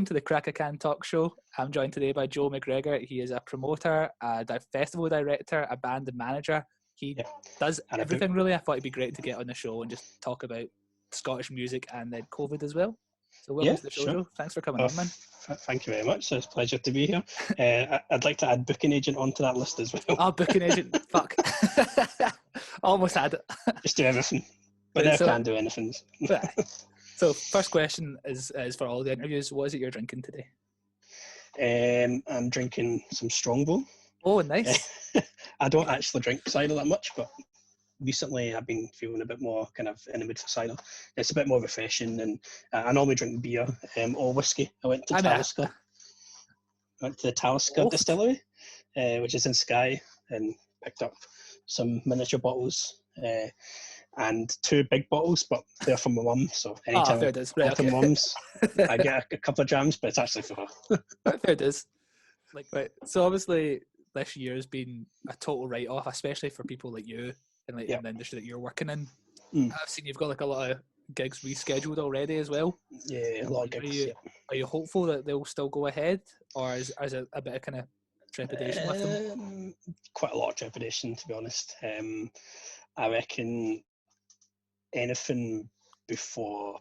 welcome to the Crack a Can Talk Show. I'm joined today by Joe Macgregor. He is a promoter, a festival director, a band and manager. He does everything really. I thought it'd be great to get on the show and just talk about Scottish music and then COVID as well. So welcome to the show, Joe. Thanks for coming on, man. Thank you very much. It's a pleasure to be here. I'd like to add booking agent onto that list as well. Oh, booking agent. Fuck. Almost had it. Just do everything. But I can't do anything. So first question is for all the interviews. What is it you're drinking today? I'm drinking some Strongbow. Oh, nice. I don't actually drink cider that much, but recently I've been feeling a bit more kind of in the mood for cider. It's a bit more refreshing, and I normally drink beer or whiskey. I went to Talisker. I went to the Talisker distillery, which is in Skye, and picked up some miniature bottles and 2 big bottles, but they're from my mum. So anytime I go to mum's, I get a couple of jams, but it's actually for her. There it is. So obviously this year has been a total write-off, especially for people like you and in the industry that you're working in. I've seen you've got a lot of gigs rescheduled already as well. Yeah, a lot of gigs. Are you hopeful that they'll still go ahead, or is it a bit of kind of trepidation with them? Quite a lot of trepidation, to be honest. I reckon anything before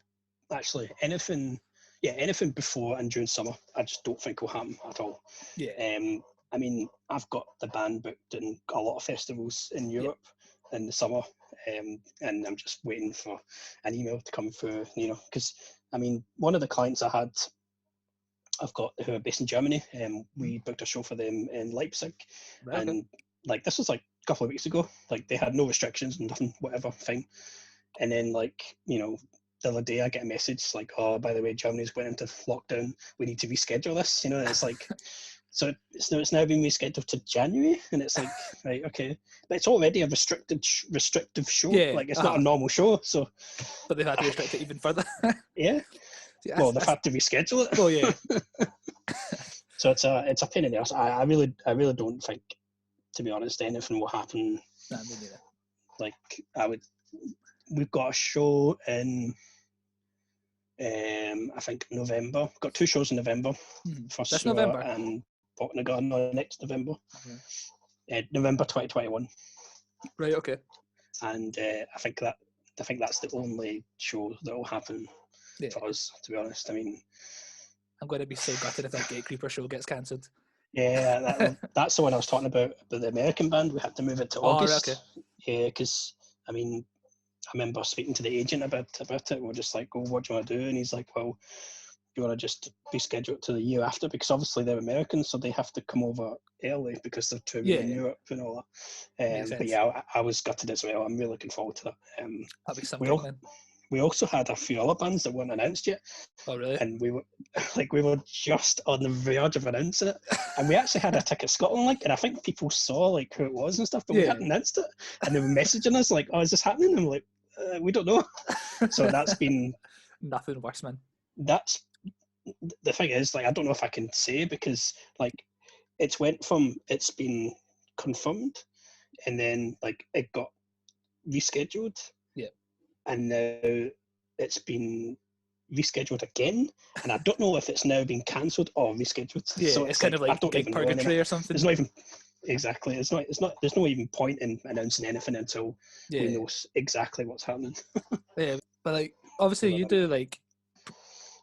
before and during summer, I just don't think will happen at all. I mean, I've got the band booked in a lot of festivals in Europe in the summer, and I'm just waiting for an email to come through, because I mean, one of the clients I've got who are based in Germany, and we booked a show for them in Leipzig, and this was a couple of weeks ago. They had no restrictions, nothing, whatever thing. And then the other day I get a message oh, by the way, Germany's went into lockdown, we need to reschedule this, and it's so it's now been rescheduled to January, and it's right, okay, but it's already a restrictive show. It's not a normal show, so but they've had to restrict it even further. Well, they've had to reschedule it. Oh yeah. So it's a pain in the ass. I really don't think, to be honest, anything will happen. Nah, me neither. We've got a show in I think November. We've got 2 shows in November. For That's Saor November. And Botany next November. November 2021. Right, okay. And I think that's the only show that will happen for us, to be honest. I mean, I'm going to be so gutted if that Gatecreeper show gets cancelled. Yeah, that's the one I was talking about the American band. We had to move it to August. Right, okay. Yeah, because I mean, I remember speaking to the agent about it. We're just like, oh, what do you want to do? And he's like, well, you want to just reschedule it to the year after, because obviously they're Americans, so they have to come over early because they're touring in Europe and all that. But yeah, I was gutted as well. I'm really looking forward to that. That'll be something then. We also had a few other bands that weren't announced yet. Oh, really? And we were just on the verge of announcing it. And we actually had a Ticket Scotland link, and I think people saw who it was and stuff, but we hadn't announced it. And they were messaging us oh, is this happening? And I'm like, we don't know. So that's been nothing worse, man. That's the thing is, I don't know if I can say, because it's been confirmed, and then it got rescheduled. And now it's been rescheduled again, and I don't know if it's now been cancelled or rescheduled. Yeah, so it's kind of like gig purgatory or something. It's not even exactly. It's not. There's no even point in announcing anything until we know exactly what's happening. Yeah, but obviously you do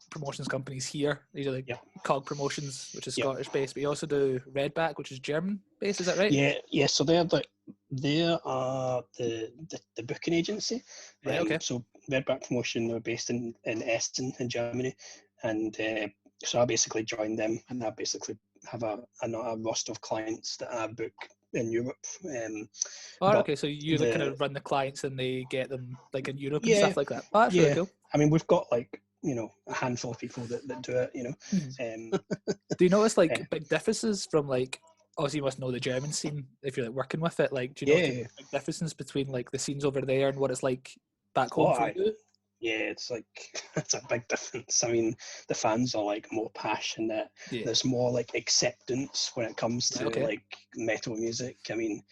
promotions companies here. You do Cog Promotions, which is Scottish based, but you also do Redback, which is German based. Is that right? Yeah. So they are the booking agency. Right, okay. So Redback Promotion are based in Essen in Germany, and so I basically joined them, and I basically have a roster of clients that I book in Europe. Okay, so you kind of run the clients and they get them in Europe and stuff like that. Oh, that's really cool. I mean, we've got a handful of people that do it. Do you notice big differences from obviously you must know the German scene if you're working with it. Do you know big differences between the scenes over there and what it's like back home for you? Yeah, it's like it's a big difference. I mean, the fans are like more passionate. There's more like acceptance when it comes to like metal music. I mean,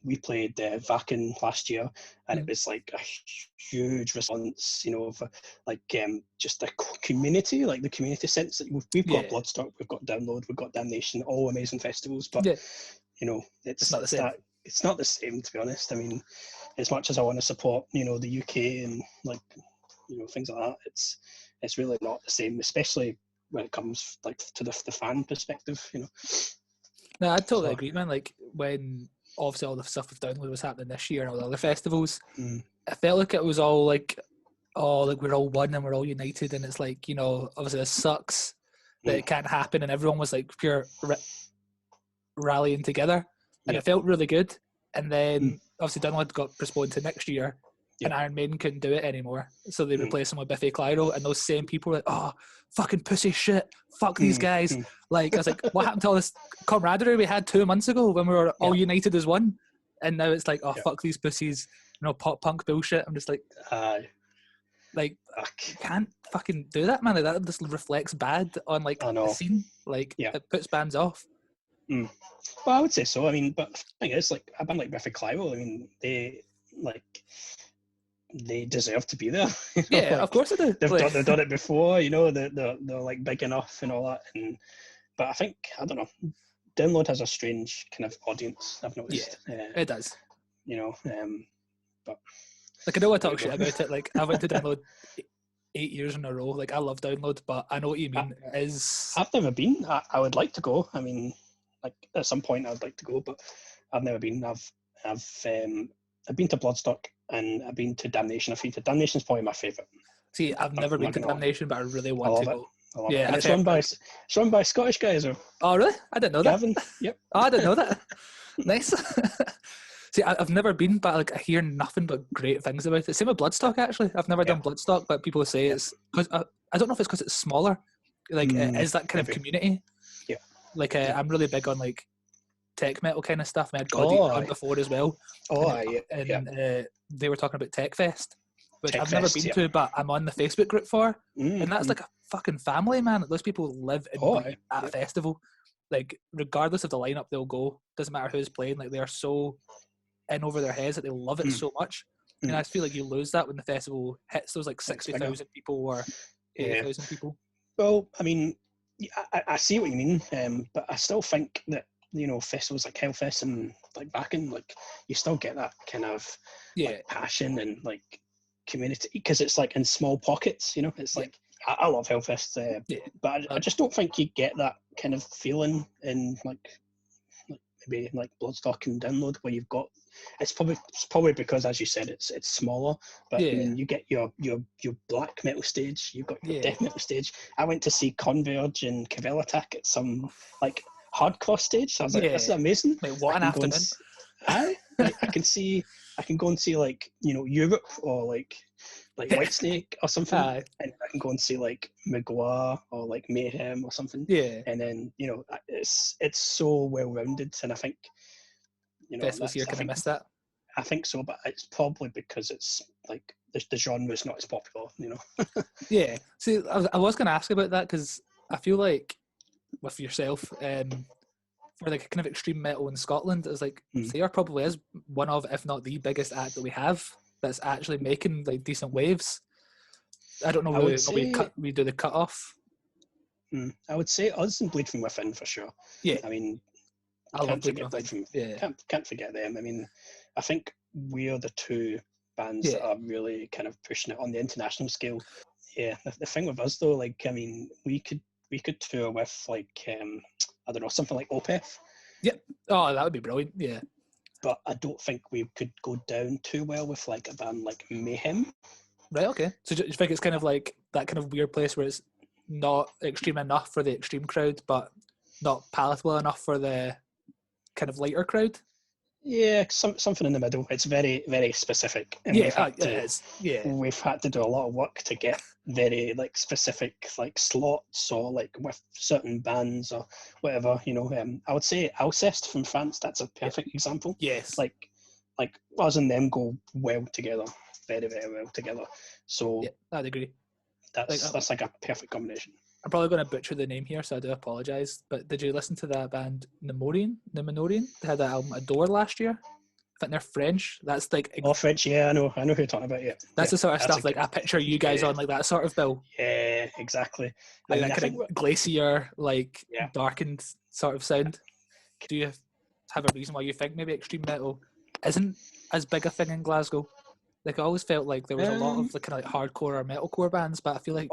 we played Vakken last year, and it was like a huge response. You know, of like just the community, like the community sense that we've got Bloodstock, we've got Download, we've got Damnation, all amazing festivals, but you know, it's not the same. It's not the same, to be honest. I mean, as much as I want to support, you know, the UK and like, you know, things like that, it's really not the same, especially when it comes like to the fan perspective, you know. No, I totally agree, man. Like when obviously all the stuff with Download was happening this year and all the other festivals, I felt like it was all like, oh, like we're all one and we're all united, and it's like, you know, obviously this sucks that it can't happen, and everyone was like pure rallying together. And it felt really good. And then obviously Download got postponed to next year, and Iron Maiden couldn't do it anymore. So they replaced him with Biffy Clyro, and those same people were like, oh, fucking pussy shit. Fuck these guys. Like, I was like, what happened to all this camaraderie we had 2 months ago when we were all united as one? And now it's like, oh, fuck these pussies, you know, pop punk bullshit. I'm just like, like, can't fucking do that, man. Like, that just reflects bad on like the scene. Like, it puts bands off. Well, I would say so. I mean, but the thing is, like a band like Biffy Clyro, I mean, they deserve to be there. You know? Yeah, like, of course they do. They've done it before, you know. They're like big enough and all that. But I think, I don't know, Download has a strange kind of audience, I've noticed. Yeah, it does. You know, but like, I don't want to talk shit about it. Like, I went to Download 8 years in a row. Like, I love Download, but I know what you mean. I've never been. I would like to go. I mean, like at some point I'd like to go, but I've never been. I've been to Bloodstock and I've been to Damnation. I think Damnation's probably my favourite. See, I've never been to Damnation, but I really want to go. Yeah, and it's run by Scottish guys. Oh, really? I didn't know that. Gavin. Yep. Oh, I didn't know that. Nice. See, I've never been, but like I hear nothing but great things about it. Same with Bloodstock, actually. I've never done Bloodstock, but people say it's because I don't know if it's because it's smaller. Like, it is that kind of community. Yeah. Like, I'm really big on like tech metal kind of stuff. I had God Eater on before as well. They were talking about Tech Fest, which I've never been to, but I'm on the Facebook group for, and that's like a fucking family, man. Those people live and at a festival. Like, regardless of the lineup, they'll go. Doesn't matter who's playing. Like, they are so in over their heads that they love it so much. And I feel like you lose that when the festival hits those like 60,000 people or 80,000 people. Well, I mean, I see what you mean, but I still think that, you know, festivals like Hellfest and like Vakken, like you still get that kind of like, passion and like community, because it's like in small pockets, you know. It's like I love Hellfest, but I just don't think you get that kind of feeling in like maybe like Bloodstock and Download, where you've got it's probably because, as you said, it's smaller. But I mean, you get your black metal stage, you've got your death metal stage. I went to see Converge and Cavell Attack at some like hardcore stage. So I was like, this is amazing. Like, what an afternoon! I can go and see like, you know, Europe or like Whitesnake or something, and I can go and see like Magua or like Mayhem or something. Yeah, and then, you know, it's so well rounded, and I think, you know, festivals here kind of miss that. I think so, but it's probably because it's like the genre's not as popular, you know. Yeah. See, I was going to ask about that, because I feel like with yourself, for like kind of extreme metal in Scotland, it's like Saor probably is one of, if not the biggest act that we have that's actually making like decent waves. I don't know whether we do the cut off. I would say us and Bleed From Within for sure. Yeah. I mean, I love Bleed From Within. Can't forget them. I mean, I think we're the two bands that are really kind of pushing it on the international scale. Yeah. The thing with us though, like, I mean, we could tour with like I don't know, something like Opeth. Yep. Oh, that would be brilliant. Yeah. But I don't think we could go down too well with like a band like Mayhem. Right. Okay. So do you think it's kind of like that kind of weird place where it's not extreme enough for the extreme crowd, but not palatable enough for the kind of lighter crowd? Yeah, something in the middle. It's very, very specific. And we've had to do a lot of work to get very like specific like slots or like with certain bands or whatever, you know. I would say Alcest from France, that's a perfect example. Yes. Like us and them go well together. very, very well together. So yeah, I'd agree. That's like a perfect combination. I'm probably going to butcher the name here, so I do apologise. But did you listen to that band Numenorian? They had that album Adore last year. I think they're French. That's like French. Yeah, I know who you're talking about. Yeah, that's the sort of stuff like I picture you guys on like that sort of bill. Yeah, exactly. Like that kind of glacier, like darkened sort of sound. Do you have a reason why you think maybe extreme metal isn't as big a thing in Glasgow? Like I always felt like there was a lot of like kind of like hardcore or metalcore bands, but I feel like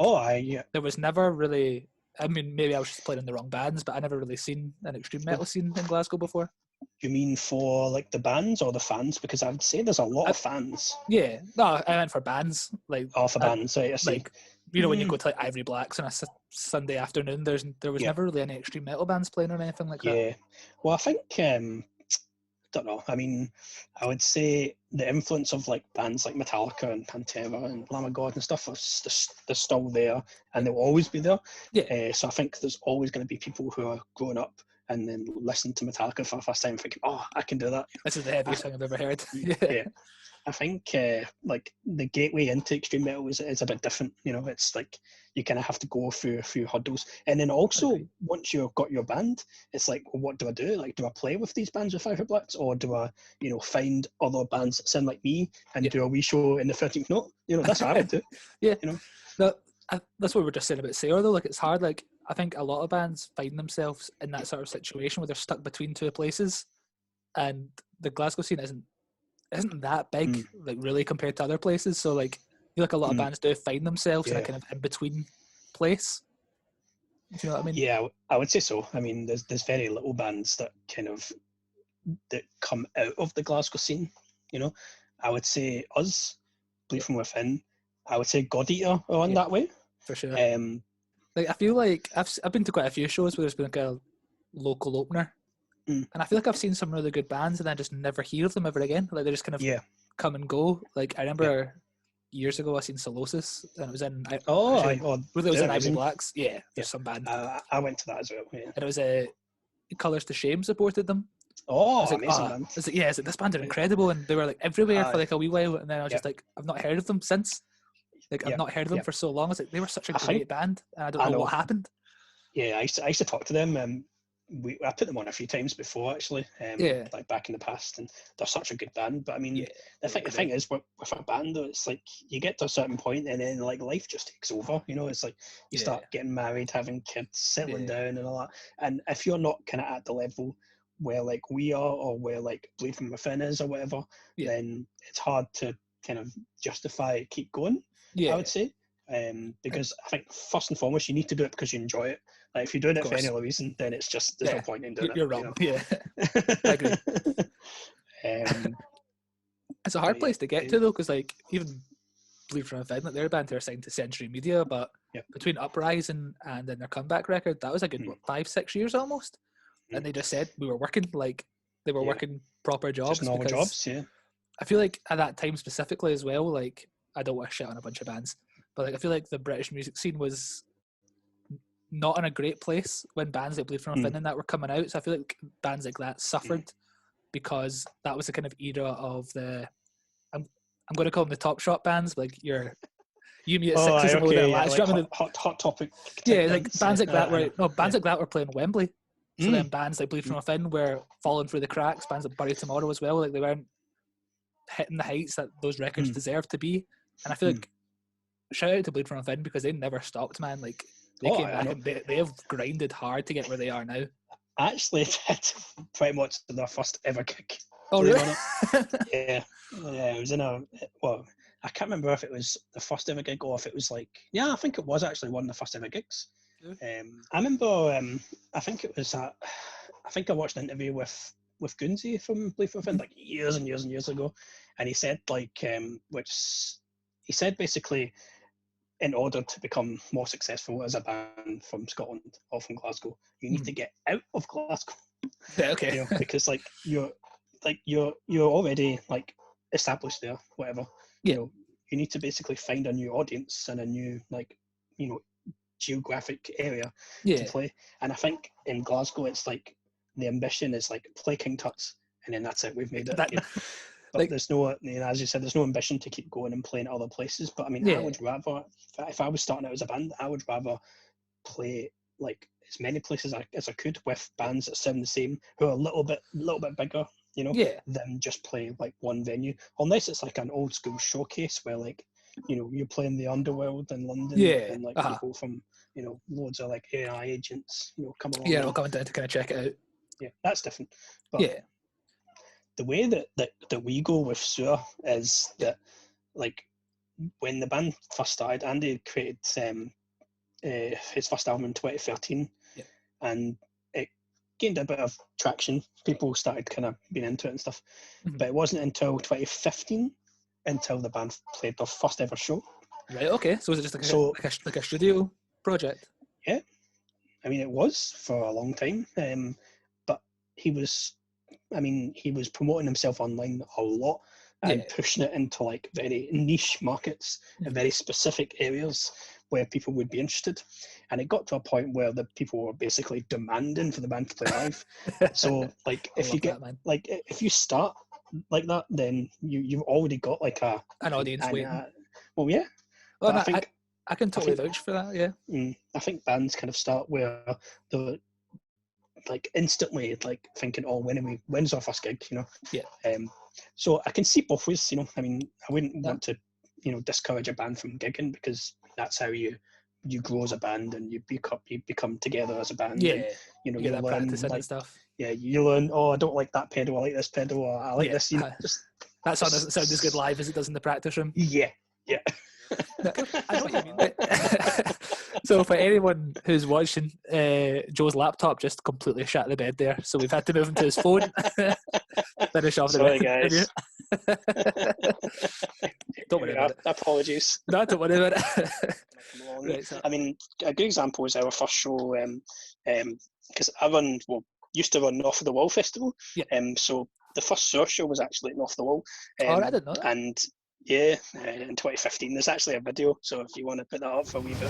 there was never really. I mean, maybe I was just playing in the wrong bands, but I never really seen an extreme metal scene in Glasgow before. You mean for like the bands or the fans? Because I would say there's a lot of fans. Yeah, no, I meant for bands. Like for bands, right? I see. Like when you go to like Ivory Blacks on a Sunday afternoon, there was never really any extreme metal bands playing or anything like that. Yeah, well, I think don't know. I mean, I would say the influence of like bands like Metallica and Pantera and Lamb of God and stuff they're still there, and they'll always be there. Yeah. So I think there's always going to be people who are growing up and then listen to Metallica for the first time, thinking, "Oh, I can do that." This is the heaviest thing I've ever heard. Yeah. I think like the gateway into extreme metal is a bit different. It's like you kind of have to go through a few hurdles, and then also once you've got your band, it's like, well, what do I do? Like, do I play with these bands with Ivory Blacks, or do I, find other bands that sound like me and do a wee show in the 13th note? That's what I would do. Yeah. That's what we were just saying about Saor though. Like, it's hard. Like, I think a lot of bands find themselves in that sort of situation where they're stuck between two places, and the Glasgow scene isn't that big, like really compared to other places. So like, I feel like a lot of bands do find themselves in a kind of in between place. Do you know what I mean? Yeah, I would say so. I mean, there's very little bands that that come out of the Glasgow scene. I would say us, Bleed From Within. I would say God Eater are on that way for sure. Like, I feel like I've been to quite a few shows where there's been like a local opener. And I feel like I've seen some really good bands and I just never hear of them ever again. Like, they just kind of come and go. Like, I remember years ago I seen Solosis, and it was in it was in Ivory Blacks. Yeah, there's some band. I went to that as well. Yeah. And it was Colours to Shame supported them. Oh, I was like, amazing band. I was like, this band are incredible, and they were like everywhere for like a wee while, and then I was just like, I've not heard of them since. Like, I've not heard of them for so long. I was like, they were such a great band, and I don't know what happened. Yeah, I used to talk to them. I put them on a few times before, actually, like back in the past, and they're such a good band. But I mean, the thing is, with a band though, it's like you get to a certain point and then like life just takes over. It's like you start getting married, having kids, settling down, and all that. And if you're not kind of at the level where like we are, or where like Bleed From Within is, or whatever, then it's hard to kind of justify keep going. I would say. Because I think first and foremost you need to do it because you enjoy it. Like, if you're doing it for any other reason, then it's just there's no point in doing it. You're wrong. Yeah, I agree. It's a hard place to get to though, because like even Bleed From Within, like, their band are signed to Century Media, but between Uprising and then their comeback record, that was a good 5-6 years almost, and they just said we were working, like they were working proper jobs, just normal jobs. Yeah, I feel like at that time specifically as well, like, I don't want to shit on a bunch of bands, but like I feel like the British music scene was not in a great place when bands like Bleed From Within and that were coming out. So I feel like bands like that suffered because that was the kind of era of the I'm going to call them the top shot bands, like you me at Sixes and all that. Like hot topic. Yeah, like bands like that were playing Wembley. So then bands like Bleed From Within were falling through the cracks. Bands like Bury Tomorrow as well, like they weren't hitting the heights that those records deserved to be. And I feel like shout out to Bleed From Within because they never stopped, man. Like they came back and they have grinded hard to get where they are now. I actually did pretty much their first ever gig. Oh really? Yeah, it was in I can't remember if it was the first ever gig or if it was like, I think it was actually one of the first ever gigs. I remember, I think it was I think I watched an interview with Gunzi from Bleed From Within like years and years and years ago, and he said he said basically, in order to become more successful as a band from Scotland or from Glasgow, you need to get out of Glasgow. Yeah, okay. Because like you're already like established there, whatever. Yeah. You need to basically find a new audience and a new geographic area to play. And I think in Glasgow it's like the ambition is like play King Tut's and then that's it. We've made it. but like, there's no, as you said, there's no ambition to keep going and playing at other places. But I mean, I would rather, if I was starting out as a band, I would rather play like as many places as I could with bands that sound the same, who are a little bit bigger, than just play like one venue. Unless it's like an old school showcase where like, you're playing the Underworld in London, and like people from, loads of like AI agents, come along. Yeah, we're coming down to kind of check it out. Yeah, that's different. But the way that we go with Saor is that, like, when the band first started, Andy created his first album in 2013, and it gained a bit of traction. People started kind of being into it and stuff. But it wasn't until 2015 until the band played their first ever show. Right. Okay. So was it just like a studio project? Yeah. I mean, it was for a long time. But he was promoting himself online a lot and pushing it into like very niche markets and very specific areas where people would be interested. And it got to a point where the people were basically demanding for the band to play live. So like if you start like that, then you've already got like an audience waiting. Well, yeah. Well, no, I can totally vouch for that. Yeah. I think bands kind of start where the like instantly like thinking, oh, when's our first gig? So I can see both ways. I mean, I wouldn't want to discourage a band from gigging, because that's how you grow as a band and you become together as a band. Yeah, and, you learn practicing like and stuff. Yeah, you learn. Oh, I don't like that pedal. I like this pedal. Or I like this. Just that song doesn't sound as good live as it does in the practice room. Yeah. I know what you mean. So for anyone who's watching, Joe's laptop just completely shat the bed there, so we've had to move him to his phone. Finish off the Sorry, guys. Don't worry about it. Apologies. No, don't worry about it. Right, so. I mean, a good example is our first show, because I used to run Off the Wall Festival. Yeah. So the first Saor show was actually at Off the Wall. I didn't know that. And yeah, in 2015, there's actually a video. So if you want to put that up for a wee bit.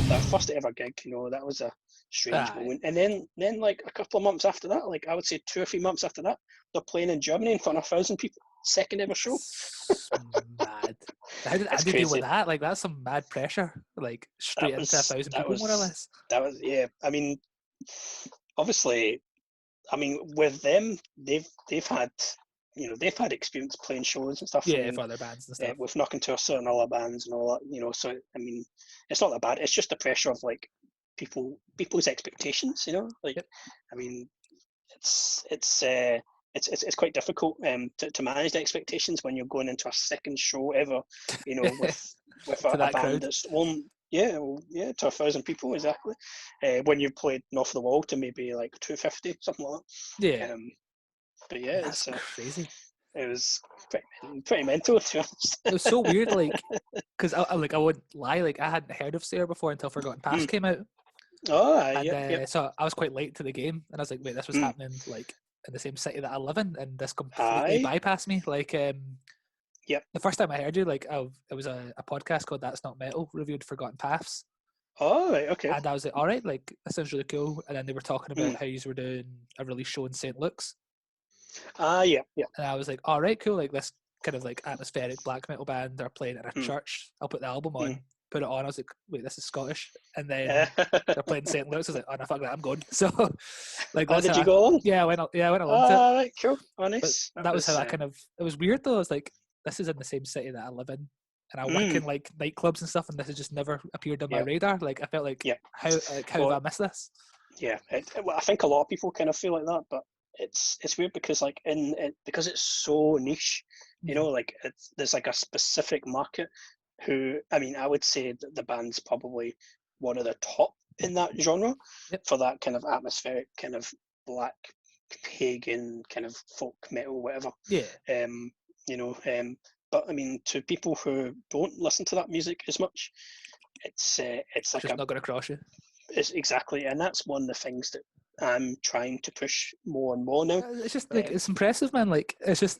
That first ever gig, that was a strange moment. And then like a couple of months after that, like I would say 2 or 3 months after that, they're playing in Germany in front of 1,000 people. Second ever show. Mad. How did Andy deal with that? Like, that's some mad pressure. Like straight into 1,000 people, more or less. That was, yeah. I mean, obviously, with them, they've had experience playing shows and stuff. Yeah, for other bands and stuff. With Knocking to a Certain Other bands and all that, so I mean, it's not that bad. It's just the pressure of like people's expectations, Like, yep. I mean, it's quite difficult to manage the expectations when you're going into a second show ever, with a band crowd. That's to 1,000 people exactly. When you've played Off the Wall to maybe like 250, something like that. Yeah. But yeah, that's crazy. It was pretty mental, to be honest. It was so weird, like, because I wouldn't lie, like I hadn't heard of Saor before until Forgotten Past came out. So I was quite late to the game, and I was like, wait, this was happening like in the same city that I live in, and this completely bypassed me. Like, the first time I heard you, like, it was a podcast called That's Not Metal, reviewed Forgotten Paths. Oh, right, okay. And I was like, all right, like, that sounds really cool. And then they were talking about how you were doing a release show in St. Luke's. Yeah. And I was like, all right, cool. Like, this kind of like atmospheric black metal band, they're playing in a church. I'll put the album on, put it on. I was like, wait, this is Scottish. And then they're playing St. Luke's. I was like, oh no, fuck that, I'm going. So, like, did you go along? Yeah, I went along to it. Right, cool. Oh, nice. But that was how I kind of. It was weird though. I was like, this is in the same city that I live in, and I work in like nightclubs and stuff, and this has just never appeared on my radar. Like, I felt like, how have I missed this? Yeah, I think a lot of people kind of feel like that, but it's weird because like because it's so niche, like there's like a specific market who, I mean, I would say that the band's probably one of the top in that genre for that kind of atmospheric, kind of black pagan kind of folk metal, whatever. Yeah. But I mean, to people who don't listen to that music as much, it's like just not going to cross you. It's exactly, and that's one of the things that I'm trying to push more and more now. It's just like, it's impressive, man. Like, it's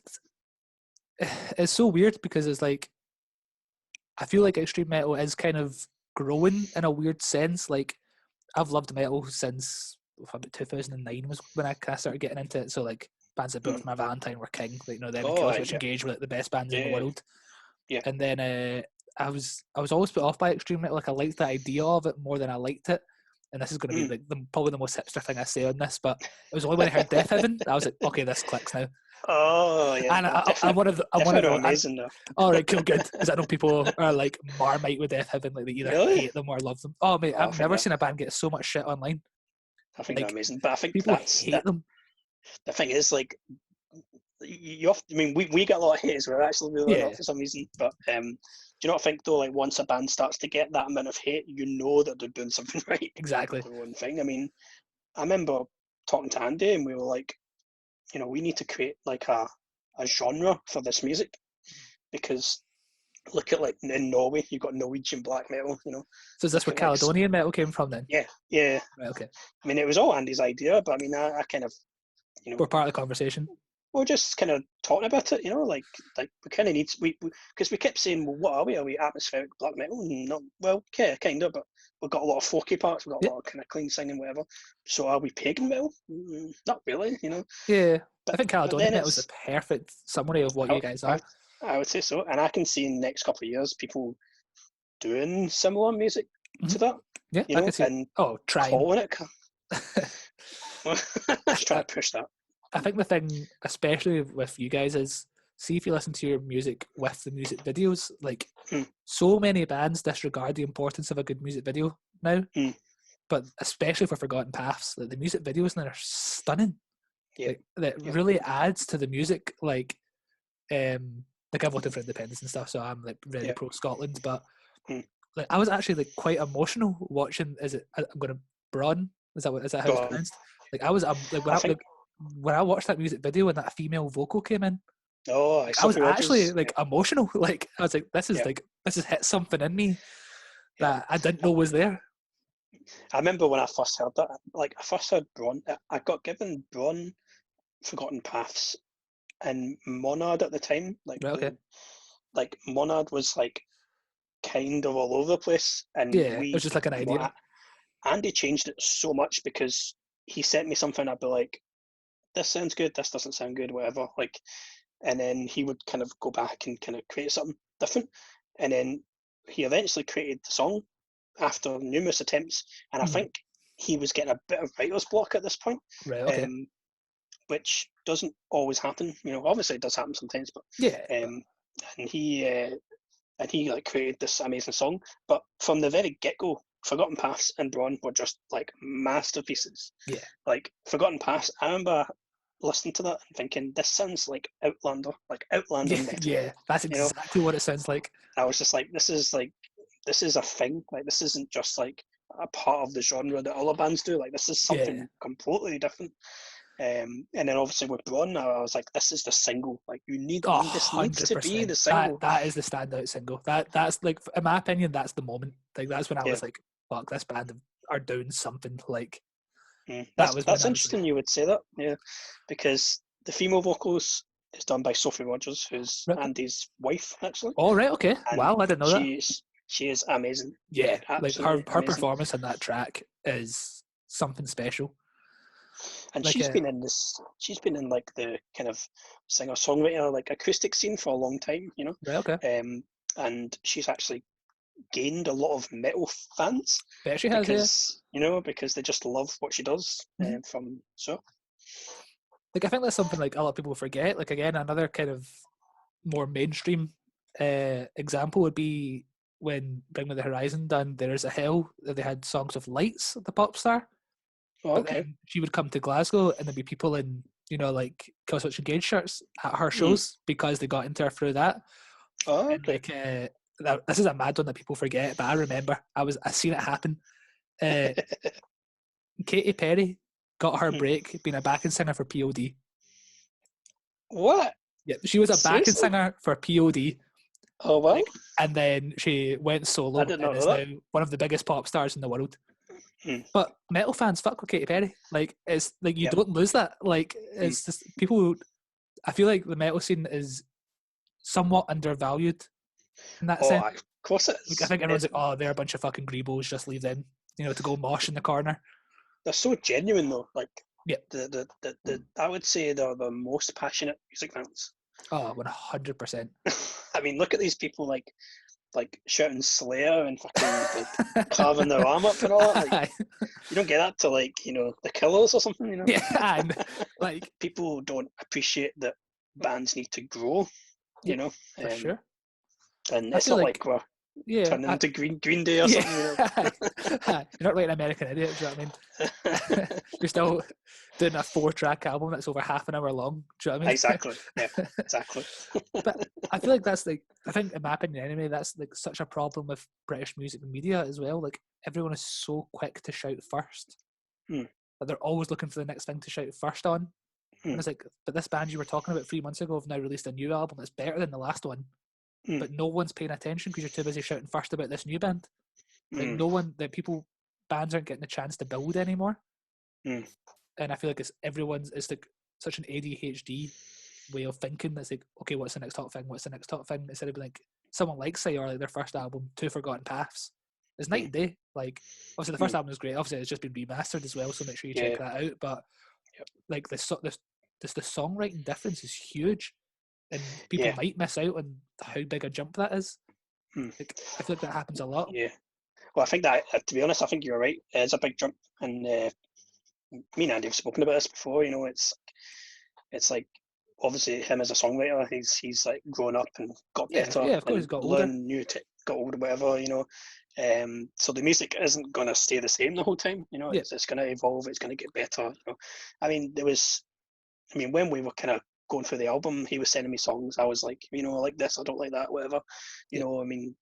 so weird because it's like, I feel like extreme metal is kind of growing in a weird sense. Like, I've loved metal since about 2009 was when I kind of started getting into it. So like bands that brought My Valentine were king. Like, you know, them and Killswitch Engage were like the best bands in the world. Yeah. And then I was always put off by extreme metal. Like, I liked the idea of it more than I liked it. And this is going to be like probably the most hipster thing I say on this, but it was only when I heard Death Heaven I was like, okay, this clicks now. Oh yeah, and I'm one of the amazing though. All right, cool, good. Because I know people are like Marmite with Death Heaven, like they either hate them or love them. Oh mate, I've never seen a band get so much shit online. I think they're amazing, but I think people hate them. The thing is, like, you often, I mean, we get a lot of hate as well, actually, for some reason. But do you not think though, like, once a band starts to get that amount of hate, you know that they're doing something right? Exactly. The one thing. I mean, I remember talking to Andy, and we were like, you know, we need to create like a genre for this music, because look at, like, in Norway, you've got Norwegian black metal, you know. So is this where Caledonian metal came from then? Yeah. Right, okay. I mean, it was all Andy's idea, but I mean, I kind of, you know, we're part of the conversation. We're just kind of talking about it, you know, like we kind of need because we kept saying, well, what are we? Are we atmospheric black metal? No, well, yeah, kind of, but we've got a lot of folky parts, we've got a lot of kind of clean singing, whatever. So are we pagan metal? Not really, you know. Yeah, but I think Caledonian metal is the perfect summary of what you guys are. I would say so, and I can see in the next couple of years people doing similar music to that. Yeah, you know, I can see. And trying. Calling it. Trying to push that. I think the thing, especially with you guys, is see if you listen to your music with the music videos. Like, so many bands disregard the importance of a good music video now, but especially for Forgotten Paths, like, the music videos now are stunning. Yeah, like, that really adds to the music. Like I voted for independence and stuff, so I'm like really pro Scotland. But like, I was actually like quite emotional watching. I'm going to Braun? Is that how it's pronounced? Like, I was like when I watched that music video and that female vocal came in, I was actually like emotional. Like, I was like, this has hit something in me that I didn't know was there. I remember when I first heard that, like, I first heard Braun. I got given Braun, Forgotten Paths, and Monad at the time. Like, like Monad was like kind of all over the place, and it was just like an idea. Andy changed it so much because he sent me something. I'd be like, this sounds good, this doesn't sound good, whatever. Like, and then he would kind of go back and kind of create something different. And then he eventually created the song after numerous attempts. And I think he was getting a bit of writer's block at this point. Right, okay. Which doesn't always happen. You know, obviously it does happen sometimes, but and he like created this amazing song. But from the very get-go, Forgotten Paths and Braun were just like masterpieces. Yeah. Like, Forgotten Paths, I remember listening to that and thinking, this sounds like Outlander metal. Yeah, that's exactly what it sounds like. I was just like, this is a thing. Like, this isn't just like a part of the genre that other bands do. Like, this is something completely different. And then obviously with Braun, I was like, this is the single. Like, this needs to be the single. That is the standout single. That's like, in my opinion, that's the moment. Like, that's when I was like, fuck, this band are doing something. Like, that's interesting. You would say that, because the female vocals is done by Sophie Rogers, who's Andy's wife, actually. Oh, right, okay. And wow, I didn't know that. She is amazing. Yeah, like her performance on that track is something special. And like, she's been in like the kind of singer-songwriter, like, acoustic scene for a long time, you know. Right, okay. And she's actually gained a lot of metal fans. Bet she has, because, you know, because they just love what she does. Like, I think that's something like a lot of people forget. Like, again, another kind of more mainstream example would be when Bring Me the Horizon done There Is a Hell. They had songs of Lights, the pop star. Oh, okay. But then she would come to Glasgow and there'd be people in, you know, like Killswitch Engage shirts at her shows because they got into her through that. Oh, okay. And like, this is a mad one that people forget, but I remember I seen it happen. Katy Perry got her break being a backing singer for POD. What? Yeah, she was a backing singer for POD. Oh, wow. Like, and then she went solo and is now one of the biggest pop stars in the world. But metal fans fuck with Katy Perry. Like, it's like you don't lose that. Like, it's just people. I feel like the metal scene is somewhat undervalued in that sense. Of course it is. Like, I think everyone's like, oh, they're a bunch of fucking greebos, just leave them, to go mosh in the corner. They're so genuine though. Like, yeah, I would say they're the most passionate music fans. Oh, 100%. I mean, look at these people like shouting Slayer and fucking like carving their arm up and all that. Like, you don't get that to like, the Killers or something, Yeah, and like people don't appreciate that bands need to grow, for sure. And it's not like we're turning into Green Day or something. You're not writing American Idiot, do you know what I mean? You're still doing a 4-track album that's over half an hour long. Do you know what I mean? Exactly. Yeah, exactly. But I feel like that's like, I think in my opinion anyway, that's like such a problem with British music media as well. Like, everyone is so quick to shout first. That they're always looking for the next thing to shout first on. And it's like, but this band you were talking about 3 months ago have now released a new album that's better than the last one. But no one's paying attention because you're too busy shouting first about this new band. Like, no one, bands aren't getting the chance to build anymore. And I feel like it's like such an ADHD way of thinking. That's like, okay, what's the next top thing? What's the next top thing? Instead of being like, someone like Saor, like their first album, Two Forgotten Paths, it's night and day. Like, obviously the first album is great. Obviously it's just been remastered as well, so make sure you check that out. But like the songwriting difference is huge. And people might miss out on how big a jump that is. Like, I feel like that happens a lot. Yeah. Well, I think that, to be honest, I think you're right. It's a big jump. And me and Andy have spoken about this before. It's like, obviously him as a songwriter, he's like grown up and got better. Yeah, of course, he's got older. Got older, whatever, so the music isn't going to stay the same the whole time. It's going to evolve. It's going to get better. I mean, when we were kind of going through the album, he was sending me songs. I was like, I like this, I don't like that, whatever. I mean,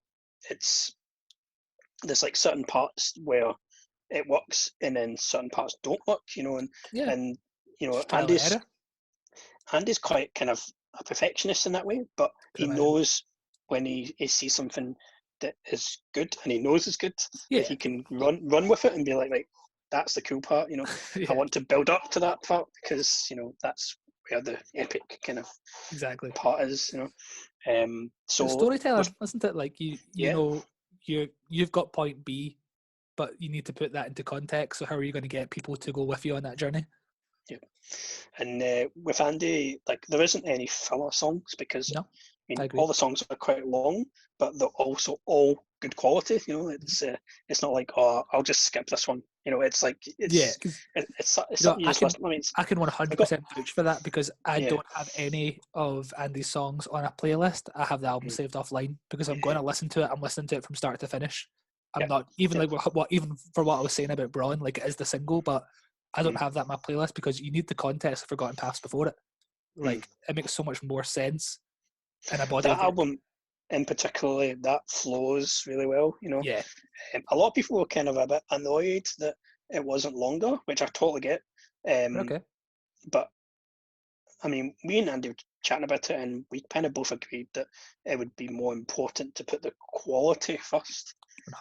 there's like certain parts where it works and then certain parts don't work, and Andy's quite kind of a perfectionist in that way, but he knows when he sees something that is good and he knows it's good, that he can run with it and be like, right, that's the cool part, I want to build up to that part because, that's where the epic kind of part is, so storytelling, isn't it? Like, you've got point B, but you need to put that into context. So how are you going to get people to go with you on that journey? Yeah, and with Andy, like, there isn't any filler songs because all the songs are quite long, but they're also all good quality. It's not like, oh, I'll just skip this one. It's like it's something you just listen. I can 100% vouch for that because I don't have any of Andy's songs on a playlist. I have the album saved offline because I'm going to listen to it. I'm listening to it from start to finish. I'm not even like even for what I was saying about Braun, like, it is the single, but I don't have that in my playlist because you need the context of Forgotten Paths before it. Like, it makes so much more sense in a body. That album in particular, that flows really well, a lot of people were kind of a bit annoyed that it wasn't longer, which I totally get. But I mean, me and Andy were chatting about it, and we kind of both agreed that it would be more important to put the quality first.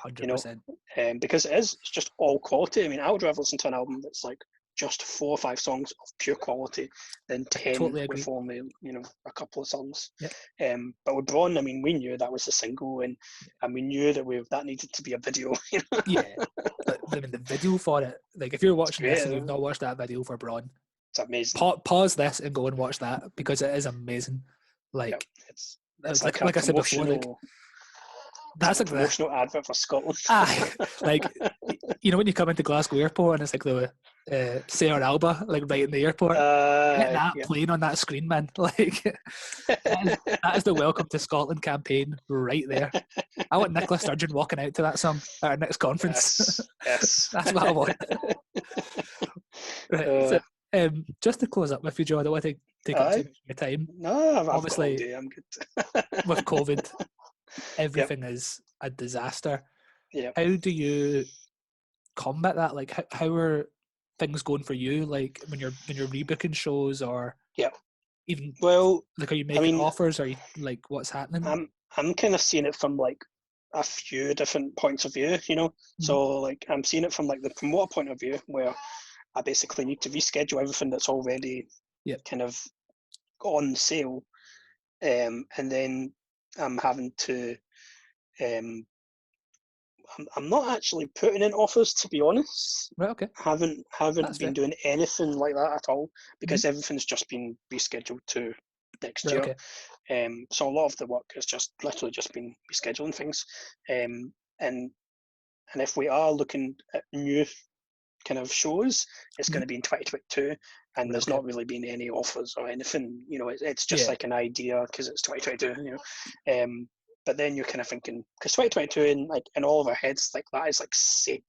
100%. Because it's just all quality. I mean, I would rather listen to an album that's like just 4 or 5 songs of pure quality than 10 with only, a couple of songs. But with Braun, I mean, we knew that was the single, and we knew that needed to be a video. But I mean, the video for it, like, if you're watching this and you've not watched that video for Braun, it's amazing. Pause this and go and watch that because it is amazing. Like, it's like I said before, like, that's like promotional advert for Scotland. Like, when you come into Glasgow Airport and it's like the Saor Alba, like, right in the airport, get that playing on that screen, man. Like, that is the Welcome to Scotland campaign right there. I want Nicola Sturgeon walking out to that song at our next conference. Yes. That's what I want. Right. So, just to close up with you, Joe, I don't want to take up too much of your time. No, obviously, I'm good. with COVID, everything is a disaster. How do you combat that? Like, how are things going for you? Like, when you're rebooking shows, or even like, are you making offers? Are you, like, what's happening? I'm kind of seeing it from like a few different points of view, So like, I'm seeing it from like the promoter point of view, where I basically need to reschedule everything that's already kind of on sale, and then I'm having to I'm not actually putting in offers, to be honest. Right, okay. Haven't That's been fair. doing anything like that at all, because everything's just been rescheduled to next Right, year. okay. So a lot of the work has just literally just been rescheduling things. And if we are looking at new kind of shows, it's going to be in 2022, and there's not really been any offers or anything. You know, it's just like an idea because it's 2022. You know, but then you're kind of thinking, because 2022 in all of our heads, like that is like safe.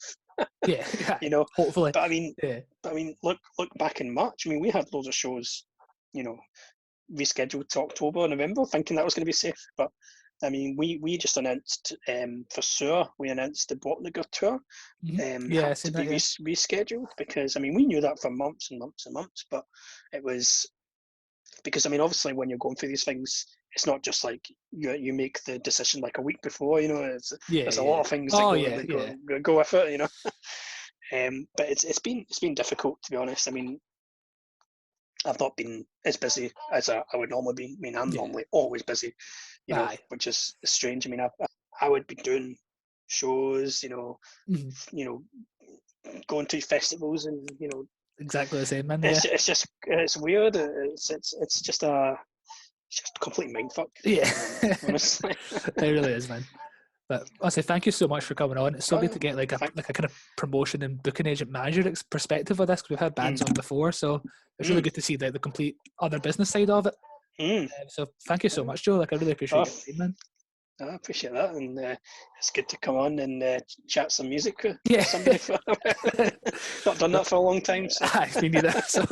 Yeah, you know. Hopefully. But I mean, look back in March. I mean, we had loads of shows, you know, rescheduled to October, November, thinking that was going to be safe. But I mean, we just announced for Saor, we announced the Botniger tour had to be rescheduled, because I mean, we knew that for months and months and months, but it was because, I mean, obviously when you're going through these things, it's not just like you make the decision like a week before, you know. There's a lot of things that go with it, you know. But it's been difficult, to be honest. I mean, I've not been as busy as I would normally be. I mean, I'm normally always busy, you know, which is strange. I mean, I would be doing shows, you know, going to festivals, and you know, exactly the same, man. It's weird. It's just a complete mindfuck. Yeah, honestly, it really is, man. But I say thank you so much for coming on. It's so good to get like a kind of promotion and booking agent manager perspective of this, because we've had bands on before, so it's really good to see the complete other business side of it. So thank you so much, Joe. Like, I really appreciate your time, man. I appreciate that, and it's good to come on and chat some music with somebody. Not done that for a long time. So. Me neither. So,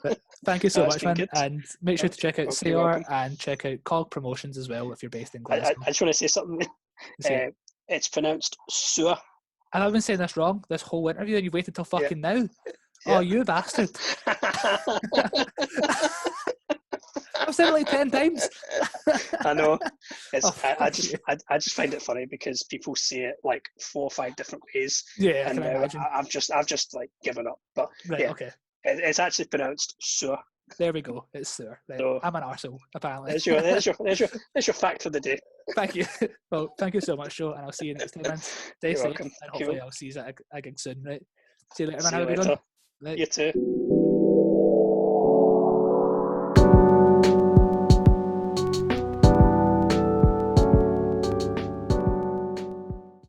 but thank you so much, man. Good. And make sure to check out Saor and check out Cog Promotions as well if you're based in Glasgow. I just want to say something. It's pronounced Saor. And I've been saying this wrong this whole interview, and you've waited till fucking now. Oh, you bastard. I've said it like 10 times. I know. I just find it funny because people say it like 4 or 5 different ways. Yeah, and I've just like given up. But okay. It's actually pronounced Saor. There we go. It's Saor. Right. So, I'm an arsehole, apparently. There's your fact for the day. Thank you. Well, thank you so much, Joe, and I'll see you next time, man. Stay safe, and hopefully I'll see you at a gig soon. Right. See you later, man. Have a good one. Right. You too.